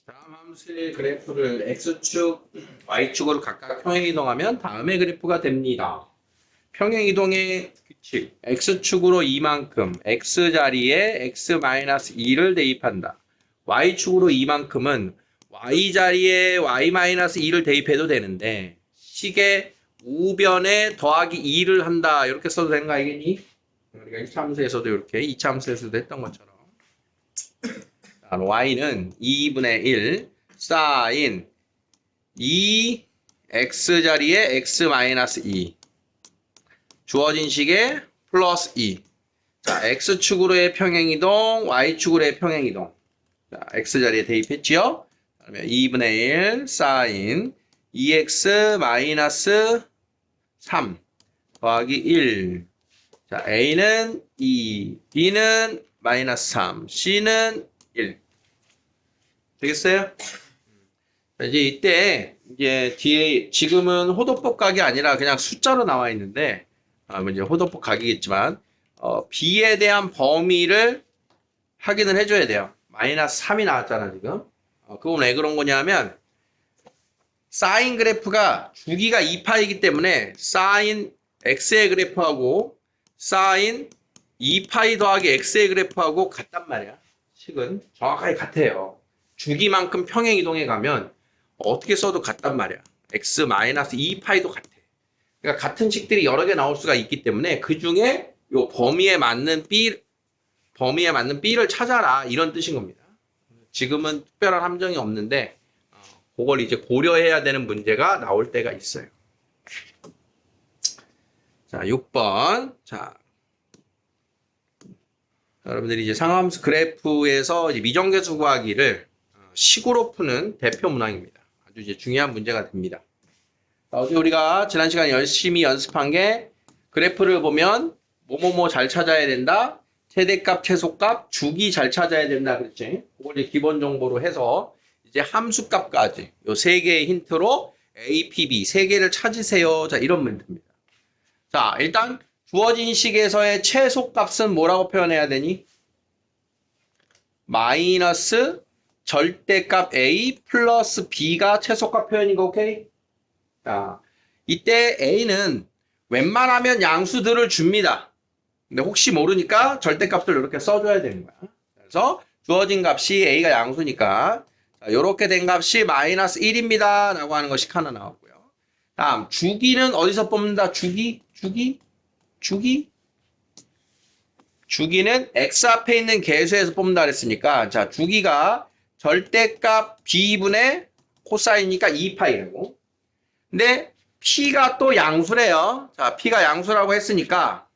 다음 함수의 그래프를 x축, y축으로 각각 평행이동하면 다음의 그래프가 됩니다. 평행이동의 규칙, x축으로 이만큼, x자리에 x-2를 대입한다. y축으로 이만큼은 y자리에 y-2를 대입해도 되는데 식의 우변에 더하기 2를 한다. 이렇게 써도 되는 거 알겠니? 우리가 1차 함수에서도 이렇게, 2차 함수에서도 했던 것처럼. y는 2분의 1 사인 2 x자리에 x-2 주어진 식에 플러스 2. 자, x축으로의 평행이동, y축으로의 평행이동. 자, x자리에 대입했지요? 그러면 2분의 1 사인 2x-3 더하기 1. 자, a는 2, b는 마이너스 3, c는 1. 되겠어요? 이제 이때 이제 뒤에 지금은 호도폭 각이 아니라 그냥 숫자로 나와 있는데 이제 호도폭 각이겠지만 b에 대한 범위를 확인을 해줘야 돼요. 마이너스 3이 나왔잖아 지금. 그건 왜 그런 거냐면 사인 그래프가 주기가 2파이기 때문에 사인 x의 그래프하고 사인 2파이 더하기 x의 그래프하고 같단 말이야. 식은 정확하게 같아요. 주기만큼 평행 이동해 가면 어떻게 써도 같단 말이야. x-2파이도 같아. 그러니까 같은 식들이 여러 개 나올 수가 있기 때문에 그 중에 요 범위에 맞는 b를 찾아라 이런 뜻인 겁니다. 지금은 특별한 함정이 없는데 그걸 이제 고려해야 되는 문제가 나올 때가 있어요. 자, 6번. 자, 여러분들이 이제 상함수 그래프에서 이제 미정계수 구하기를 식으로 푸는 대표 문항입니다. 아주 이제 중요한 문제가 됩니다. 어제 우리가 지난 시간에 열심히 연습한 게 그래프를 보면 뭐뭐뭐 잘 찾아야 된다. 최대값, 최소값, 주기 잘 찾아야 된다. 그랬지? 그걸 이제 기본 정보로 해서 이제 함수값까지 요 세 개의 힌트로 A, P, B 세 개를 찾으세요. 자, 이런 문제입니다. 자, 일단 주어진 식에서의 최소값은 뭐라고 표현해야 되니? 마이너스 절대값 A 플러스 B가 최소값 표현인 거 오케이? 자, 이때 A는 웬만하면 양수들을 줍니다. 근데 혹시 모르니까 절대값들 이렇게 써줘야 되는 거야. 그래서 주어진 값이 A가 양수니까 이렇게 된 값이 마이너스 1입니다. 라고 하는 것이 하나 나왔고요. 다음 주기는 어디서 뽑는다? 주기는 x 앞에 있는 계수에서 뽑는다 그랬으니까 자 주기가 절대값 b분의 코사인이니까 2파이라고. 근데 p가 또 양수래요. 자 p가 양수라고 했으니까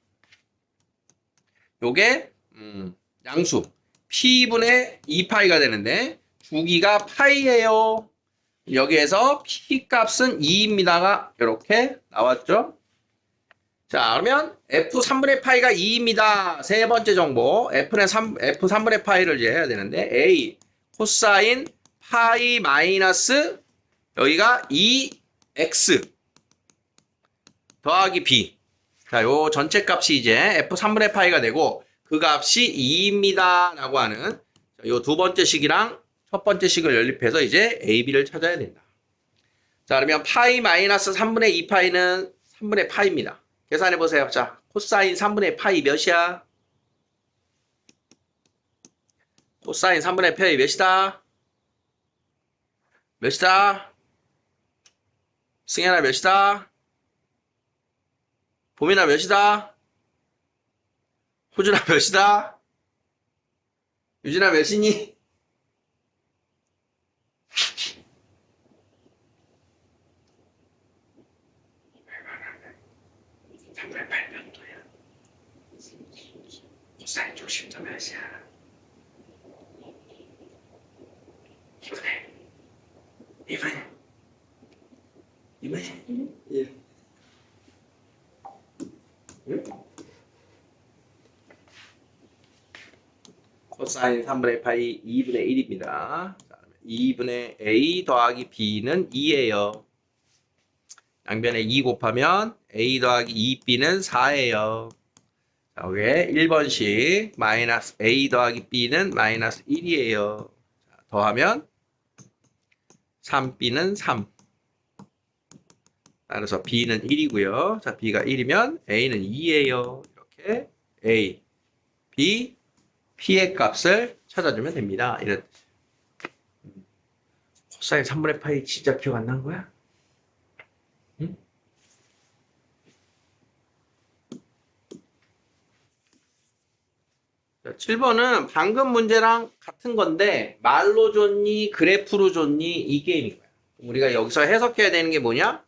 요게 양수 p분의 2파이가 되는데 주기가 파이예요. 여기에서 p 값은 2입니다가 이렇게 나왔죠. 자, 그러면 F3분의 파이가 2입니다. 세 번째 정보. F3분의 파이를 이제 해야 되는데, A, 코사인 파이 마이너스, 여기가 2X 더하기 B. 자, 요 전체 값이 이제 F3분의 파이가 되고, 그 값이 2입니다. 라고 하는, 요 두 번째 식이랑 첫 번째 식을 연립해서 이제 A, B를 찾아야 된다. 자, 그러면 파이 마이너스 3분의 2파이는 3분의 파이입니다. 계산해 보세요. 자, 코사인 3분의 파이 몇이야? 코사인 3분의 파이 몇이다? 몇이다? 승현아 몇이다? 봄이나 몇이다? 호준아 몇이다? 유진아 몇이니? 코사인 60도 몇이야? 2분의 1. 코사인 3분의 파이 2분의 1입니다. 2분의 A 더하기 B는 2예요. 양변에 2 곱하면 A 더하기 2B는 4예요. 여기에 1번씩 마이너스 a 더하기 b는 마이너스 1이에요. 더하면 3b는 3. 따라서 b는 1이고요. 자, b가 1이면 a는 2예요. 이렇게 a, b, p의 값을 찾아주면 됩니다. 이런 코사인 3분의 파이 진짜 기억 안 난 거야? 응? 자, 7번은 방금 문제랑 같은 건데 말로 줬니 그래프로 줬니 이 게임인 거야. 우리가 여기서 해석해야 되는 게 뭐냐?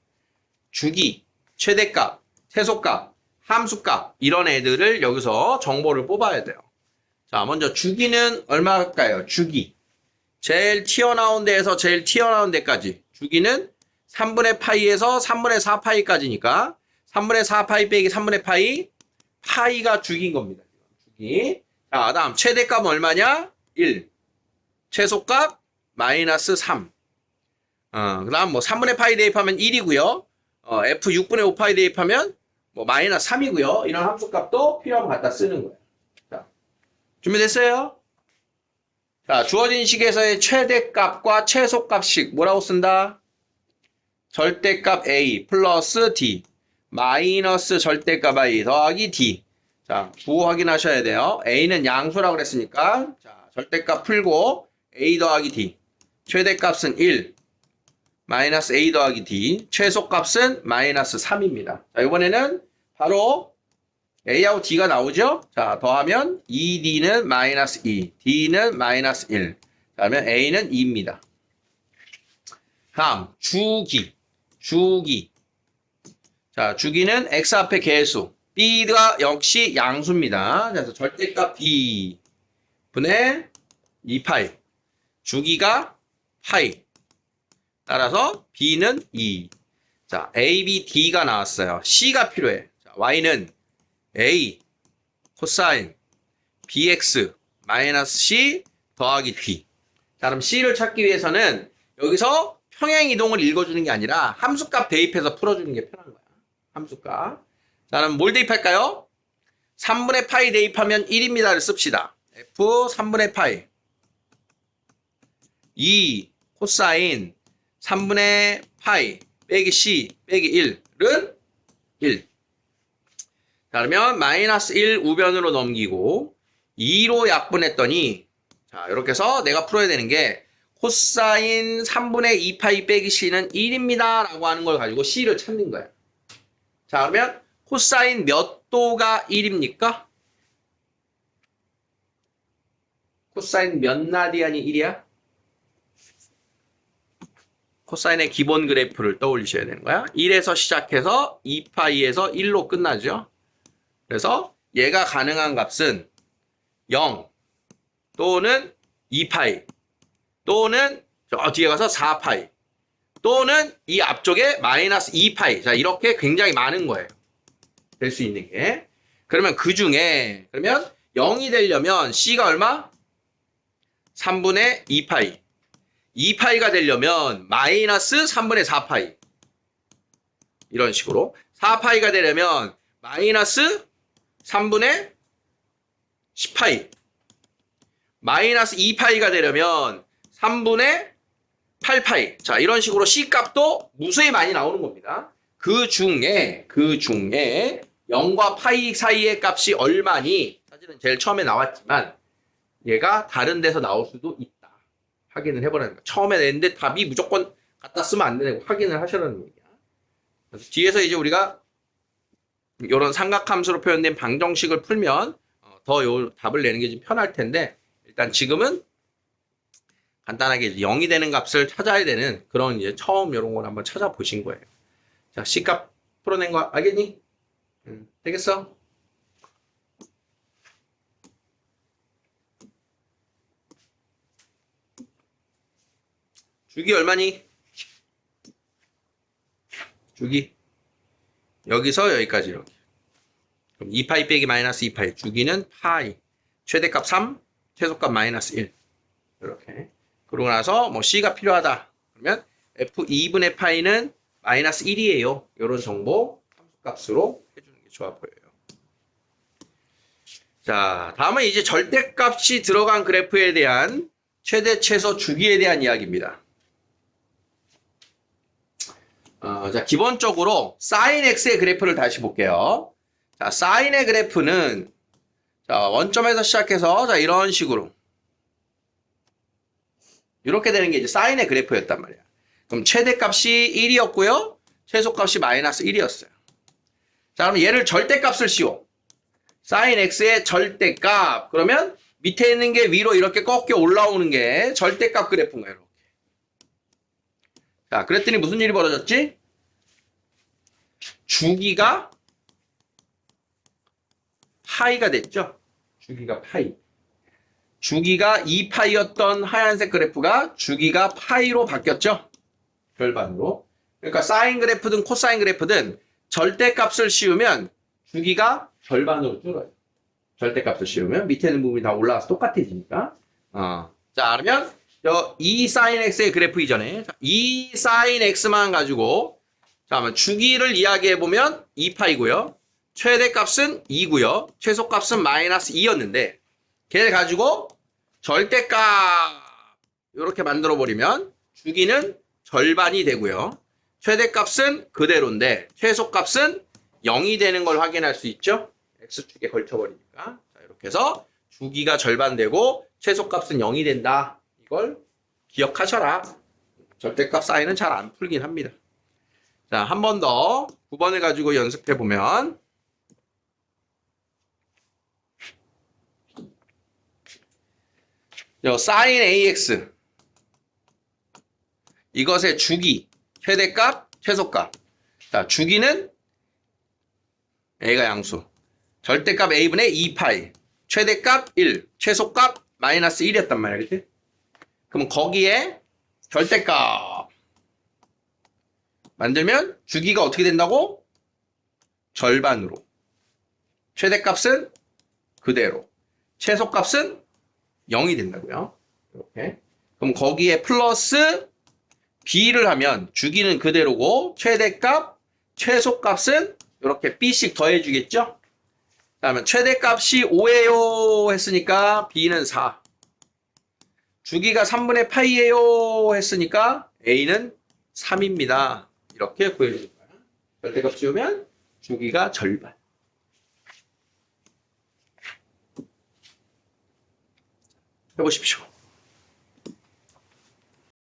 주기, 최대값, 최소값, 함수값 이런 애들을 여기서 정보를 뽑아야 돼요. 자, 먼저 주기는 얼마일까요? 주기. 제일 튀어나온 데에서 제일 튀어나온 데까지. 주기는 3분의 파이에서 3분의 4 파이까지니까 3분의 4 파이 빼기 3분의 파이, 파이가 주기인 겁니다. 주기. 자, 다음 최대값은 얼마냐? 1. 최소값 마이너스 3. 그 다음 뭐 3분의 파이 대입하면 1이고요. f 6분의 5 파이 대입하면 뭐 마이너스 3이고요. 이런 함수값도 필요하면 갖다 쓰는 거예요. 자, 준비됐어요? 자, 주어진 식에서의 최대값과 최소값식 뭐라고 쓴다? 절대값 a 플러스 d 마이너스 절대값 i 더하기 d. 자, 부호 확인하셔야 돼요. a는 양수라고 그랬으니까 자, 절대값 풀고 a 더하기 d. 최대값은 1 마이너스 a 더하기 d. 최소값은 마이너스 3입니다. 자, 이번에는 바로 a하고 d가 나오죠? 자, 더하면 2d는 마이너스 2, d는 마이너스 1. 그러면 a는 2입니다. 다음, 주기. 자, 주기는 x 앞에 개수. b가 역시 양수입니다. 그래서 절대값 b 분의 2파이. 주기가 파이. 따라서 b는 2. 자, a, b, d가 나왔어요. c가 필요해. 자, y는 a 코사인 bx 마이너스 c 더하기 d. 자, 그럼 c를 찾기 위해서는 여기서 평행 이동을 읽어주는 게 아니라 함수값 대입해서 풀어주는 게 편한 거야. 함수값. 자, 그럼 뭘 대입할까요? 3분의 파이 대입하면 1입니다를 씁시다. f 3분의 파이 2 코사인 3분의 파이 빼기 c 빼기 1은 1. 자, 그러면 마이너스 1 우변으로 넘기고 2로 약분했더니 자, 이렇게 해서 내가 풀어야 되는 게 코사인 3분의 2파이 빼기 c는 1입니다 라고 하는 걸 가지고 c를 찾는 거야. 자, 그러면 코사인 몇 도가 1입니까? 코사인 몇 라디안이 1이야? 코사인의 기본 그래프를 떠올리셔야 되는 거야. 1에서 시작해서 2파이에서 1로 끝나죠. 그래서 얘가 가능한 값은 0 또는 2파이 또는 저 뒤에 가서 4파이 또는 이 앞쪽에 마이너스 2파이. 자, 이렇게 굉장히 많은 거예요. 될 수 있는 게. 그러면 그 중에 그러면 0이 되려면 c가 얼마? 3분의 2파이. 2파이가 되려면 마이너스 3분의 4파이. 이런 식으로. 4파이가 되려면 마이너스 3분의 10파이. 마이너스 2파이가 되려면 3분의 8파이. 자, 이런 식으로 C값도 무수히 많이 나오는 겁니다. 그 중에 0과 파이 사이의 값이 얼마니? 사실은 제일 처음에 나왔지만 얘가 다른 데서 나올 수도 있다. 확인을 해보라는 거야. 처음에 냈는데 답이 무조건 갖다 쓰면 안 되고 확인을 하시라는 얘기야. 그래서 뒤에서 이제 우리가 이런 삼각함수로 표현된 방정식을 풀면 더 요 답을 내는 게 좀 편할 텐데 일단 지금은 간단하게 0이 되는 값을 찾아야 되는 그런 이제 처음 이런 걸 한번 찾아보신 거예요. 자, C값 풀어낸 거 알겠니? 되겠어? 주기 얼마니? 주기 여기서 여기까지 이렇게. 그럼 2파이 빼기 마이너스 2파이. 주기는 파이. 최대값 3, 최소값 마이너스 1. 이렇게. 그러고 나서 뭐 C가 필요하다. 그러면 F2분의 파이는 마이너스 1이에요. 이런 정보 함수값으로 해주는 게 좋아 보여요. 자, 다음은 이제 절대값이 들어간 그래프에 대한 최대, 최소, 주기에 대한 이야기입니다. 자, 기본적으로 sin x의 그래프를 다시 볼게요. 자, sin의 그래프는 자, 원점에서 시작해서 자, 이런 식으로 이렇게 되는 게 이제 sin의 그래프였단 말이야. 그럼 최대값이 1이었고요. 최소값이 마이너스 1이었어요. 자, 그럼 얘를 절대값을 씌워. sin x의 절대값. 그러면 밑에 있는 게 위로 이렇게 꺾여 올라오는 게 절대값 그래프인 거예요. 이렇게. 자, 그랬더니 무슨 일이 벌어졌지? 주기가 파이가 됐죠? 주기가 파이. 주기가 2파이였던 하얀색 그래프가 주기가 파이로 바뀌었죠? 절반으로. 그러니까 사인 그래프든 코사인 그래프든 절대값을 씌우면 주기가 절반으로 줄어요. 절대값을 씌우면 밑에 있는 부분이 다 올라가서 똑같아지니까. 자, 그러면 이 sin x의 그래프 이전에 이 sin x만 가지고 자, 주기를 이야기해보면 2파이고요. 최대값은 2고요. 최소값은 마이너스 2였는데 걔를 가지고 절대값 이렇게 만들어버리면 주기는 절반이 되고요. 최대값은 그대로인데 최소값은 0이 되는 걸 확인할 수 있죠. x축에 걸쳐버리니까. 자, 이렇게 해서 주기가 절반되고 최소값은 0이 된다. 이걸 기억하셔라. 절대값 사인은 잘 안 풀긴 합니다. 자, 한 번 더 9번을 가지고 연습해보면 sin ax 이것의 주기, 최대값, 최소값. 자, 주기는 a가 양수. 절대값 a분의 2파이. 최대값 1. 최소값 마이너스 1이었단 말이야. 그치? 그럼 거기에 절대값 만들면 주기가 어떻게 된다고? 절반으로. 최대값은 그대로. 최소값은 0이 된다고요. 이렇게. 그럼 거기에 플러스 b를 하면 주기는 그대로고 최대값, 최소값은 이렇게 b씩 더해주겠죠? 그다음에 최대값이 5예요 했으니까 b는 4. 주기가 3분의 파이예요 했으니까 a는 3입니다. 이렇게 구해주는 거야. 절대값 씌우면 주기가 절반. 해보십시오.